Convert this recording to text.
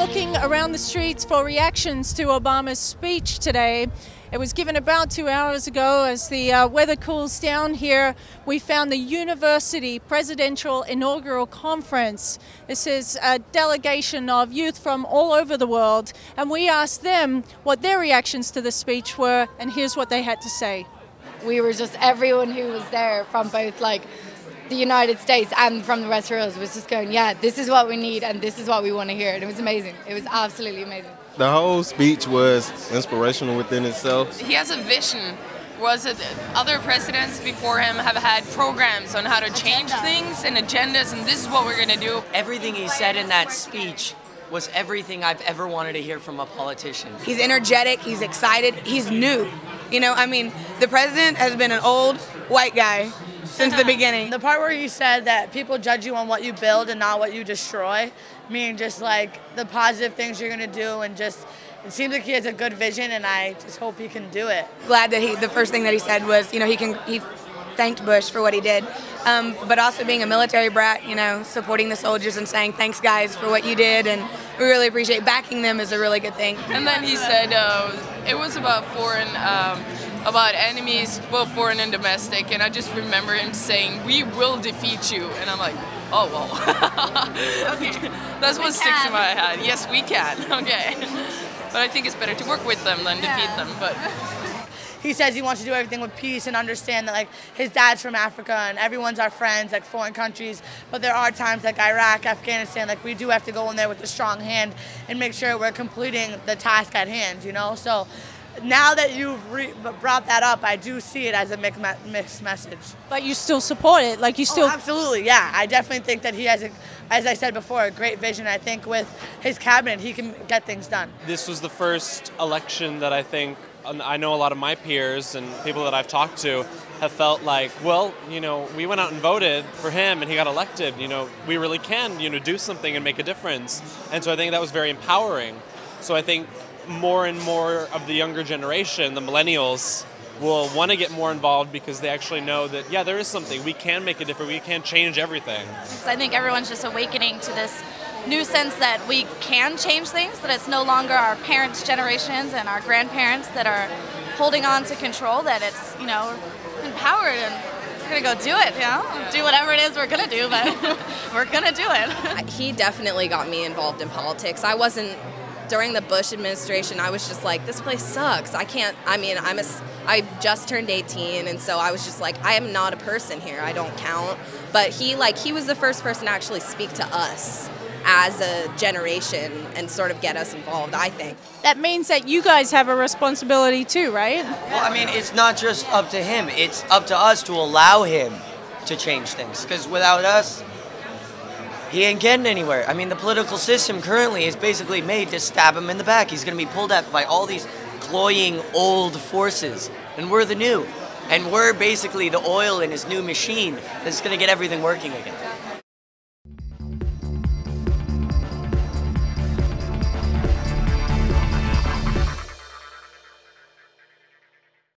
looking around the streets for reactions to Obama's speech today. It was given about 2 hours ago. As the weather cools down here, we found the University Presidential Inaugural Conference. This is a delegation of youth from all over the world, and we asked them what their reactions to the speech were, and here's what they had to say. We were just, everyone who was there from both the United States and from the rest of the world was just going, yeah, this is what we need and this is what we want to hear. And it was amazing. It was absolutely amazing. The whole speech was inspirational within itself. He has a vision. Other presidents before him have had programs on how to change things and agendas, and this is what we're going to do. Everything he said in that speech was everything I've ever wanted to hear from a politician. He's energetic, he's excited, he's new. You know, I mean, the president has been an old white guy since the beginning. The part where he said that people judge you on what you build and not what you destroy, meaning just the positive things you're gonna do, and just, it seems like he has a good vision, and I just hope he can do it. Glad that the first thing that he said was, you know, he thanked Bush for what he did, but also being a military brat, you know, supporting the soldiers and saying thanks guys for what you did, and we really appreciate backing them is a really good thing. And then he said it was about about enemies, both foreign and domestic, and I just remember him saying, "We will defeat you," and I'm like, oh well. Okay. That's what sticks in my head. Yes, we can. Okay, but I think it's better to work with them than defeat them. But he says he wants to do everything with peace and understand that his dad's from Africa and everyone's our friends, foreign countries, but there are times like Iraq, Afghanistan, we do have to go in there with a strong hand and make sure we're completing the task at hand, you know? So now that you've brought that up, I do see it as a mixed message. But you still support it? Oh, absolutely, yeah. I definitely think that he has, as I said before, a great vision. I think with his cabinet, he can get things done. This was the first election that I know a lot of my peers and people that I've talked to have felt like, well, you know, we went out and voted for him and he got elected. You know, we really can, you know, do something and make a difference. And so I think that was very empowering. So I think more and more of the younger generation, the millennials, will want to get more involved because they actually know that, yeah, there is something. We can make a difference. We can change everything. I think everyone's just awakening to this new sense that we can change things, that it's no longer our parents' generations and our grandparents that are holding on to control, that it's, you know, empowered and we're going to go do it, you know, do whatever it is we're going to do, but we're going to do it. He definitely got me involved in politics. During the Bush administration, I was just like, this place sucks. I just turned 18, and so I was just like, I am not a person here. I don't count. But he was the first person to actually speak to us as a generation and sort of get us involved, I think. That means that you guys have a responsibility too, right? Well, I mean, it's not just up to him. It's up to us to allow him to change things, because without us, he ain't getting anywhere. I mean, the political system currently is basically made to stab him in the back. He's going to be pulled at by all these cloying old forces, and we're the new. And we're basically the oil in his new machine that's going to get everything working again.